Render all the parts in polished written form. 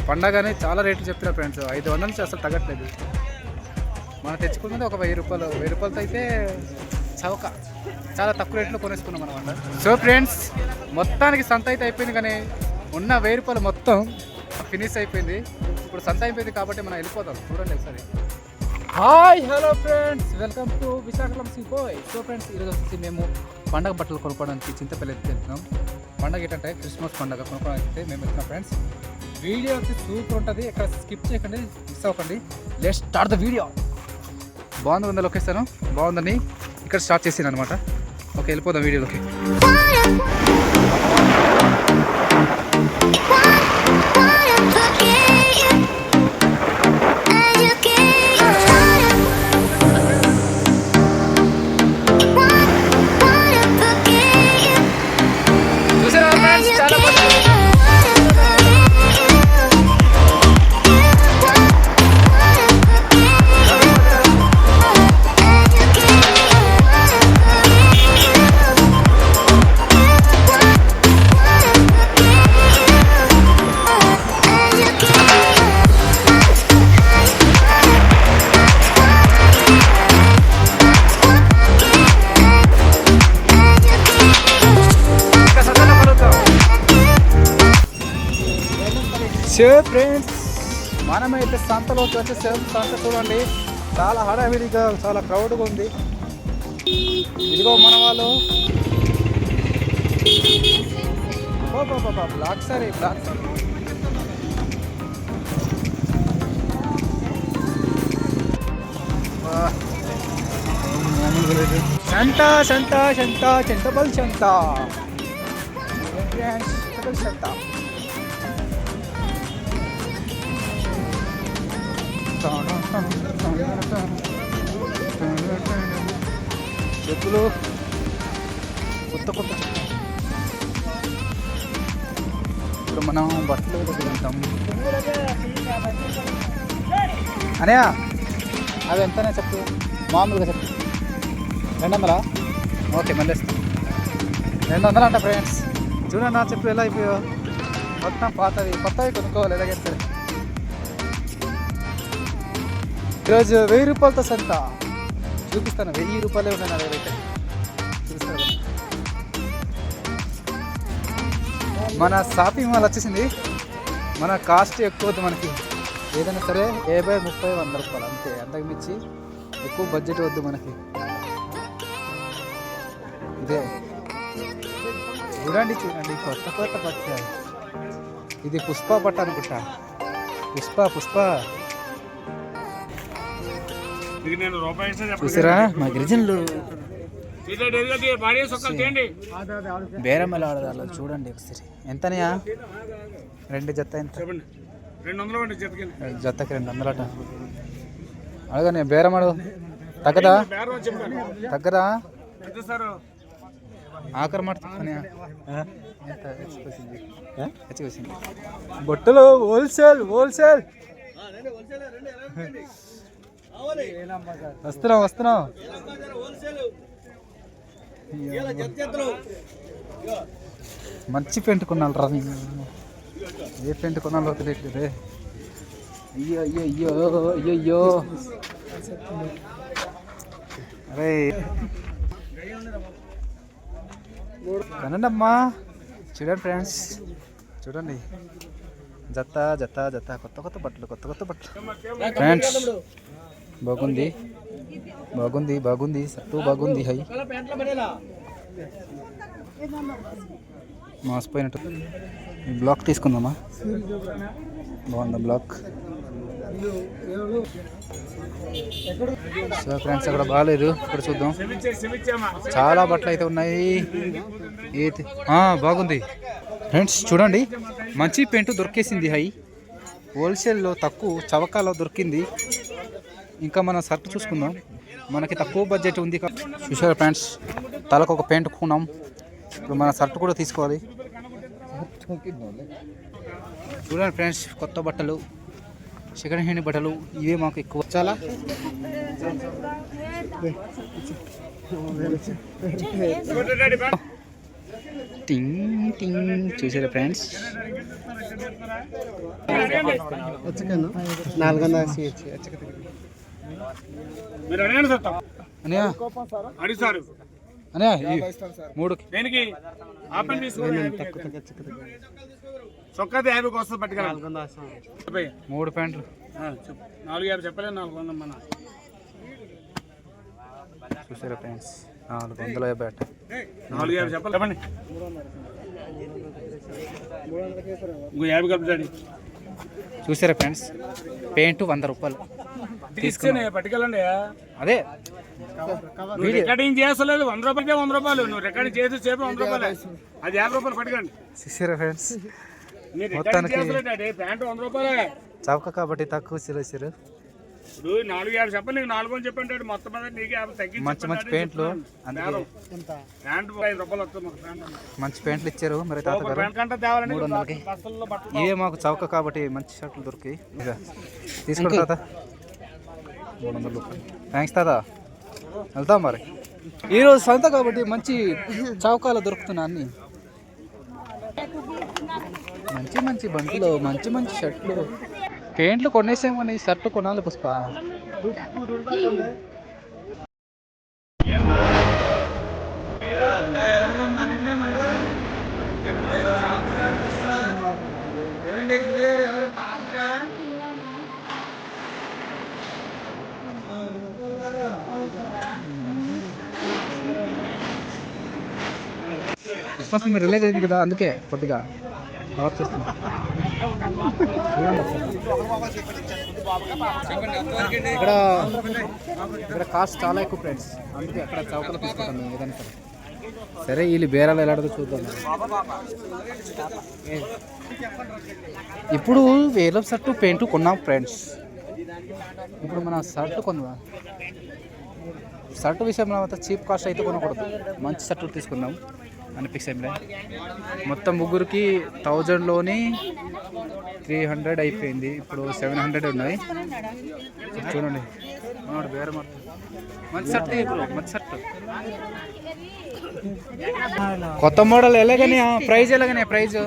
పండగని చాలా రేట్లు చెప్తారు ఫ్రెండ్స్. 500 నుంచి అసలు తగ్గట్లేదు. మనం తెచ్చుకున్నది ఒక 1000 రూపాయలు. 1000 రూపాయలతో అయితే చౌక చాలా తక్కువ రేట్లో కొనేసుకున్నాం అనమాట. సో ఫ్రెండ్స్, మొత్తానికి సంత అయితే అయిపోయింది, కానీ ఉన్న 1000 రూపాయలు మొత్తం ఫినిష్ అయిపోయింది. ఇప్పుడు సంత అయిపోయింది కాబట్టి మనం వెళ్ళిపోతాం. చూడండి ఒకసారి. Hi hello friends, welcome to Visakhapatnam సింపోయ్. సో ఫ్రెండ్స్, ఈరోజు వచ్చి మేము పండగ బట్టలు కొనుక్కోవడానికి చింతపల్లి వెళ్తున్నాం. పండగ ఏంటంటే క్రిస్మస్ పండగ కొనుక్కోవడానికి మేము వెళ్తున్నాం ఫ్రెండ్స్. వీడియో వచ్చి సూపర్ ఉంటుంది, ఎక్కడ స్కిప్ చేయకండి, మిస్ అవ్వకండి. Let's start the video. బాగుంది లొకేషన్, బాగుందని ఇక్కడ స్టార్ట్ చేసాను అనమాట. ఓకే, వెళ్ళిపోదాం వీడియోలోకి. ఫ్రెండ్స్, మనమైతే సంతలోకి వచ్చేసాం. సంత చూడండి, చాలా హడావిడిగా, చాలా క్రౌడ్గా ఉంది. ఇదిగో మన వాళ్ళు బ్లాక్ సారీ సంత సంత సంత చింతపల్లి సంత సంత. చెప్పులు కొత్త కొత్త. ఇప్పుడు మనం బట్టలు వెళ్తాం. అనయా, అవి ఎంతనే చెప్పు, మామూలుగా చెప్పు. 200? ఓకే, మళ్ళీ ఇస్తాం. 200 అంట ఫ్రెండ్స్. చూడండి నా చెప్పు ఎలా అయిపోయో. మొత్తం పాతవి కొత్తవి కొనుక్కోవాలి ఎలాగైనా సరే. ఈరోజు 1000 రూపాయలతో సంత చూపిస్తాను. 1000 రూపాయలే ఉన్నాయి నా దగ్గర అయితే. చూపిస్తాను. మన షాపింగ్ మాల్ వచ్చేసింది. మన కాస్ట్ ఎక్కువ వద్దు మనకి, ఏదైనా సరే 50, 30, 100 రూపాయలు అంతే. అంతకు మించి ఎక్కువ బడ్జెట్ వద్దు మనకి. ఇదే చూడండి చూడండి, కొత్త కొత్త బట్ట. ఇది పుష్ప బట్ట అనుకుంటా. పుష్ప చూసారా మా గిరిజనులు బేరమ్మలు ఆడదారు. చూడండి ఒకసారి. ఎంతనయా? 2 జత ఎంత? 200 జతకి 200 అట. అడగనే బేరం అడుగు. తగ్గదా? ఆఖరి మాట బొట్టలు హోల్సేల్. వస్తున్నాం. మంచి పెయింట్ కొన్నాను రా. ఏ పెయింట్ కొన్నాలో తెలియట్లేదే. అయ్యో అరే కనండి అమ్మా. చూడండి ఫ్రెండ్స్, చూడండి జత కొత్త బట్టలు ఫ్రెండ్స్. బాగుంది సట్టు బాగుంది. హై మాసిపోయినట్టు. బ్లాక్ తీసుకుందామా? బాగుందా బ్లాక్? సో ఫ్రెండ్స్, అక్కడ బాగాలేదు, ఇక్కడ చూద్దాం. చాలా బట్టలు అయితే ఉన్నాయి. బాగుంది ఫ్రెండ్స్. చూడండి, మంచి పెయింట్ దొరికేసింది. హై హోల్సేల్లో తక్కువ చవకాలో దొరికింది. ఇంకా మనం షర్ట్ చూసుకుందాం. మనకి తక్కువ బడ్జెట్ ఉంది. చూసారా ఫ్రెండ్స్, తలకు ఒక పెయింట్ కొన్నాం. ఇప్పుడు మన షర్ట్ కూడా తీసుకోవాలి. చూడండి ఫ్రెండ్స్, కొత్త బట్టలు, సెకండ్ హ్యాండ్ బట్టలు ఇవే మాకు ఎక్కువ. చాలా టింగ్ టింగ్ చూసారా ఫ్రెండ్స్. 3 ప్యాంట్లు 450 చెప్పలేదు. 400 మన చూసారా ఫ్రెండ్స్, 450 అట. 450 చెప్పండి. 50 కలుపుతాడు. చూసారా ఫ్రెండ్స్, పెయింట్ 100 రూపాయలు తీసుకుని పట్టుకెళ్ళండి. అదే రికార్డింగ్ చేస్తలేదు. 100 రూపాయలకే 100 రూపాయలు. నువ్వు రికార్డింగ్ చేసి సేపు 100 రూపాయలు, అది 50 రూపాయలు పట్టుకోండి. చూసారా ఫ్రెండ్స్, మొత్తానికి ప్యాంటు 100 రూపాయలే. చౌక కాబట్టి తక్కువ సిరు. ఇప్పుడు 450 చెప్పండి, నీకు 4 అని చెప్పండి. మొత్తం మీద నీకు 50 తగ్గించి మంచి మంచి పెయింట్లు, ప్యాంటు 5 రూపాయలు వస్తుంది. మంచి పెయింట్లు ఇచ్చారు మరి తాతగారు. 300కి ఇవే మాకు చౌక కాబట్టి మంచి షర్ట్లు దొరికి తీసుకోండి తాత. 300 రూపాయలు. థ్యాంక్స్ తాత, వెళ్తాం మరి. ఈరోజు సంత కాబట్టి మంచి చౌకాలు దొరుకుతున్నాయి అన్ని. మంచి మంచి బంకులు, మంచి మంచి షర్ట్లు, పెయింట్లు కొనేసాము కానీ షర్ట్లు కొనాలి పుష్ప. క్రిస్మస్ మీరు రిలీజ్ అయింది కదా, అందుకే కొద్దిగా కవర్ చేస్తున్నాం. ఇక్కడ కాస్ట్ చాలా ఎక్కువ ఫ్రెండ్స్, అందుకే అక్కడ చౌకలో తీసుకుంటాం మేము ఏదైనా సరే. సరే వీళ్ళు బేరాలు ఎలాడదో చూద్దాం. ఇప్పుడు వేల షర్టు పెయింట్ కొన్నాం ఫ్రెండ్స్. ఇప్పుడు మన షర్టు కొందాం. షర్టు విషయంలో మాత్రం చీప్ కాస్ట్ అయితే కొనకూడదు, మంచి షర్టు తీసుకుందాం అని ఫిక్స్ అయింది. మొత్తం ముగ్గురికి 1000లోని 300 అయిపోయింది. ఇప్పుడు 700 ఉన్నాయి. చూడండి వేరే మొత్తం మంచి షర్ట్, ఇప్పుడు మంచి షర్ట్ కొత్త మోడల్. ఎలాగనే ప్రైజ్, ఎలాగనే ప్రైజ్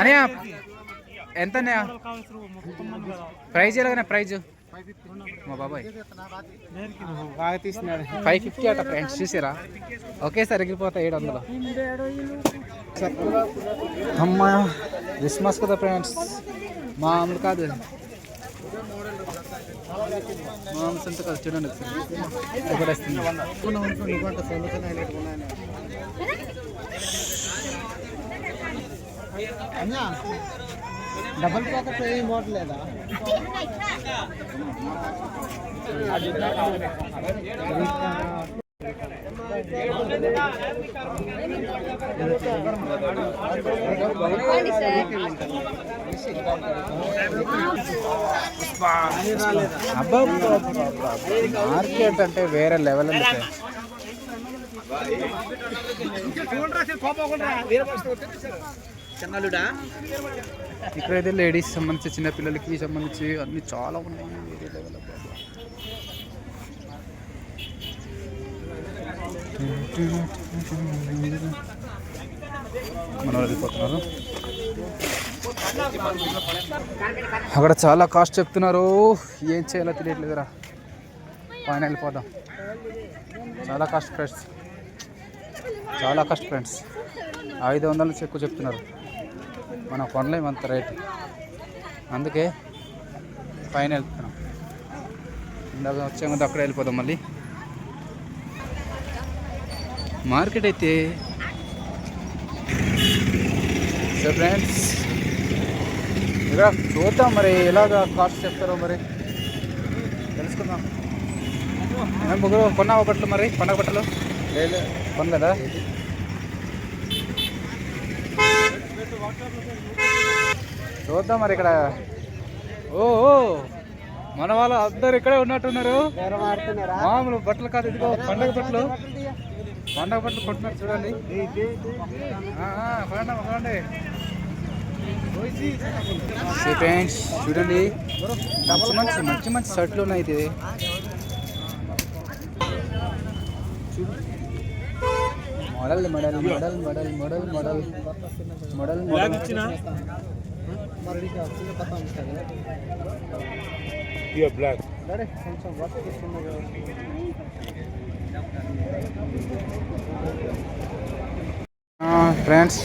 అనే ఎంత ప్రైజ్, ఎలాగనే ప్రైజ్ మా బాబాయ్ 550 అట ఫ్రెండ్స్. చూసారా, ఒకేసారి ఎగిరిపోతా 700. అమ్మా క్రిస్మస్ కదా ఫ్రెండ్స్, మామూలు కాదు, మామూలు సంత కాదు. చూడండి ఎక్కడేస్తుంది. డబల్ పాకెట్ మోడల్ లేదా? అబ్బా మార్కెట్ అంటే వేరే లెవెల్ అండి. ఇక్కడైతే లేడీస్ సంబంధించి, చిన్నపిల్లలకి సంబంధించి అన్ని చాలా ఉన్నాయి. వేరే లెవెల్ మనం వెళ్ళిపోతున్నారు. అక్కడ చాలా కాస్ట్ చెప్తున్నారు, ఏం చేయాలో తెలియట్లేదురా. పైన వెళ్ళిపోదాం. చాలా కాస్ట్ ఫ్రెండ్స్, చాలా కాస్ట్ ఫ్రెండ్స్. 500 నుంచి ఎక్కువ చెప్తున్నారు. మనం కొనలేము అంత రేట్, అందుకే పైన వెళ్తున్నాం. ఇందాక వచ్చే ముందు అక్కడ వెళ్ళిపోదాం మళ్ళీ. మార్కెట్ అయితే సో ఫ్రెండ్స్ ఇక్కడ చూద్దాం మరి ఎలాగ కాస్ట్ చెప్తారో మరి తెలుసుకుందాం. మేము ముగ్గురు కొన్నావా బట్టలు మరి, పండగ బట్టలు కొనలేదా? చూద్దాం మరి ఇక్కడ. ఓ మన వాళ్ళు అందరు ఇక్కడే ఉన్నట్టున్నారు. మామూలు బట్టలు కాదు, ఇదిగో పండగ బట్టలు. పండగ బట్టలు కొట్టున్నారు చూడండి. పండండి ఫ్రెండ్స్ చూడండి, మంచి మంచి షర్ట్లు ఉన్నాయి. ఇది model model model model model model model model black friends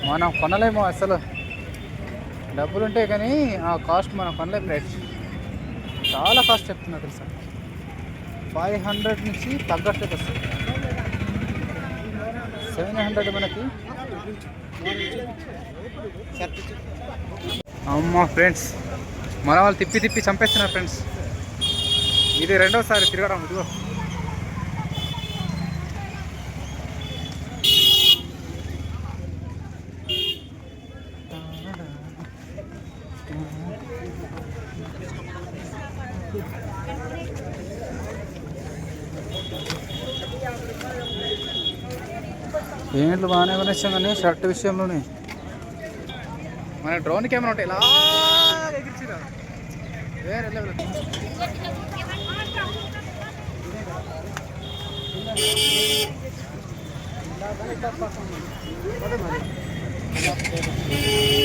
మనం కొనలేము అసలు. డబ్బులు ఉంటాయి కానీ ఆ కాస్ట్ మనం కొనలేము. రేట్ చాలా కాస్ట్ చెప్తున్నారు తెలుసా. 500 నుంచి తగ్గట్లేదు వస్తుంది. 700 మనకి. అమ్మా ఫ్రెండ్స్, మన వాళ్ళు తిప్పి తిప్పి చంపేస్తున్నారు ఫ్రెండ్స్. ఇది రెండోసారి తిరగడం. ఇదిగో ఏంట్లు బాగానే కొనేసాం కానీ షర్ట్ విషయంలోనే మన డ్రోన్ కెమెరా ఉంటాయి ఇలా ఎగిరిచిరా వేరే లెవెల్.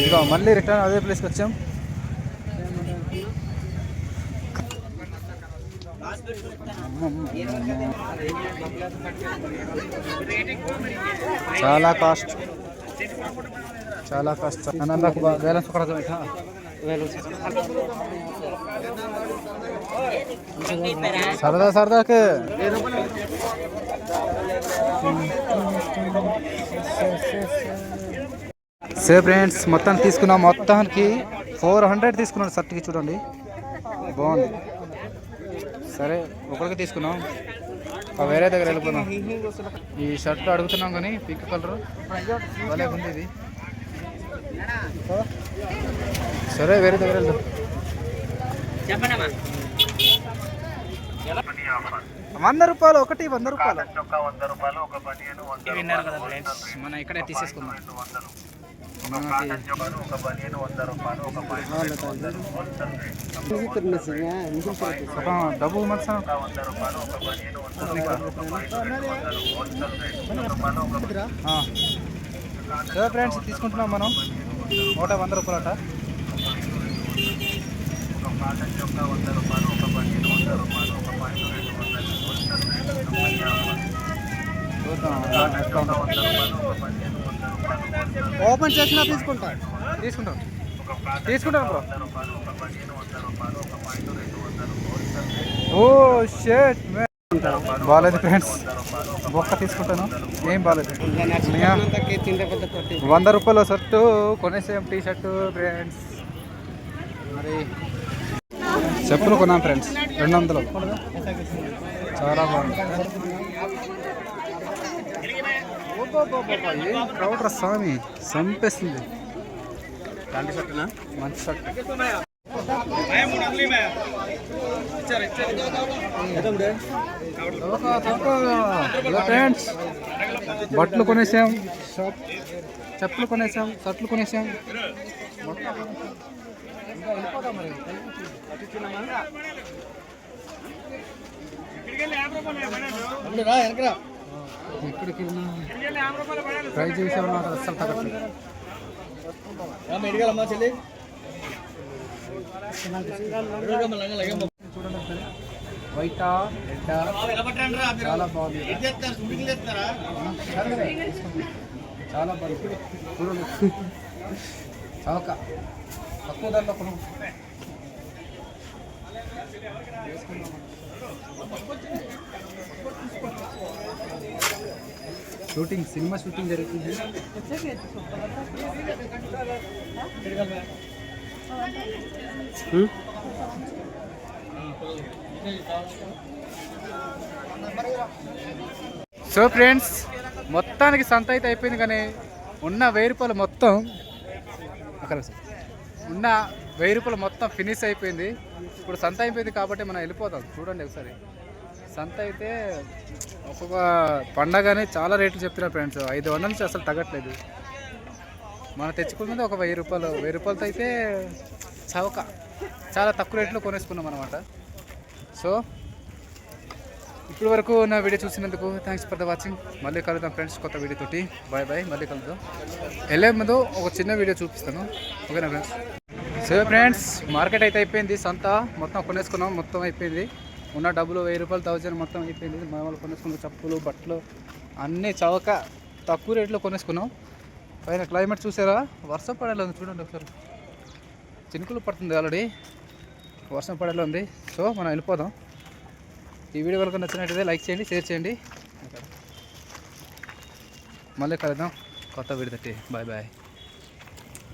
ఇదిగో మళ్ళీ రిటర్న్ అదే ప్లేస్కి వచ్చాం. చాలా కాస్ట్, చాలా కాస్ట్. బ్యాలెన్స్ సరదా సరదాకి ఫ్రెండ్స్ మొత్తం తీసుకున్నాం. మొత్తానికి 400 తీసుకున్నాను షర్ట్కి. చూడండి బాగుంది. సరే ఒకరికి తీసుకున్నాం, వేరే దగ్గర వెళ్ళిపోదాం. ఈ షర్ట్ అడుగుతున్నాం కానీ పింక్ కలర్ భలే ఉంది ఇది. సరే వేరే దగ్గర వెళ్దాం. 100 రూపాయలు ఒకటి, 100 రూపాయలు. మనం ఇక్కడే తీసేసుకుందాం. డబ్బు సరే ఫ్రెండ్స్ తీసుకుంటున్నాం మనం. 100 రూపాయలట. ఓపెన్ చేసినా తీసుకుంటాం బ్రో. ఓ షర్ట్ బాగాలేదు ఫ్రెండ్స్, బొక్క తీసుకుంటాను. ఏం బాగాలేదు. 100 రూపాయల షర్టు కొనేసాం, టీ షర్టు ఫ్రెండ్స్. మరి చెప్పులు కొన్నాం ఫ్రెండ్స్ 200. చాలా బాగుంది. ఏం క్రౌడ్ రా స్వామి, చంపేస్తుంది. మంచి షర్ట్. ఫ్రెండ్స్ బట్టలు కొనేసాం, చెప్పులు కొనేసాం, షర్ట్లు కొనేసాం. ఎక్కడికి ట్రై చేసాం, నాకు అస్సలు తగ్గట్లేదు. వైటా రెడ్డా చాలా బాగుంది. చాలా బాగుంది. చౌక తక్కువ ధరలో కొను. షూటింగ్, సినిమా షూటింగ్ జరుగుతుంది. సో ఫ్రెండ్స్ మొత్తానికి సంత అయితే అయిపోయింది కానీ ఉన్న 1000 రూపాయలు మొత్తం అక్కడ ఉన్న 1000 రూపాయలు మొత్తం ఫినిష్ అయిపోయింది. ఇప్పుడు సంత అయిపోయింది కాబట్టి మనం వెళ్ళిపోతాం. చూడండి ఒకసారి సంత అయితే ఒక్కొక్క పండగని చాలా రేట్లు చెప్తున్నారు ఫ్రెండ్స్. 500 నుంచి అసలు తగ్గట్లేదు. మనం తెచ్చుకున్నది ఒక 1000 రూపాయలు. 1000 రూపాయలతో అయితే చవక చాలా తక్కువ రేట్లో కొనేసుకున్నాం అనమాట. సో ఇప్పటి వరకు నా వీడియో చూసినందుకు థ్యాంక్స్ ఫర్ ద వాచింగ్. మళ్ళీ కలుద్దాం ఫ్రెండ్స్ కొత్త వీడియో తోటి. బాయ్ బాయ్, మళ్ళీ కలుద్దాం. వెళ్ళే ముందు ఒక చిన్న వీడియో చూపిస్తాను, ఓకేనా ఫ్రెండ్స్? సో ఫ్రెండ్స్, మార్కెట్ అయితే అయిపోయింది. సంత మొత్తం కొనేసుకున్నాం, మొత్తం అయిపోయింది. ఉన్న డబ్బులు 1000 రూపాయలు 1000 మొత్తం అయిపోయింది. మన వాళ్ళు కొనేసుకున్న చెప్పులు బట్టలు అన్నీ చవక తక్కువ రేట్లో కొనేసుకున్నాం. పైన క్లైమేట్ చూసారా, వర్షం పడేలా ఉంది చూడండి ఒకసారి. చినుకులు పడుతుంది, ఆల్రెడీ వర్షం పడేలా ఉంది. సో మనం వెళ్ళిపోదాం. ఈ వీడియో కనుక నచ్చినట్టయితే లైక్ చేయండి, షేర్ చేయండి. మళ్ళీ కలుద్దాం కొత్త వీడియో తోటి. Bye bye.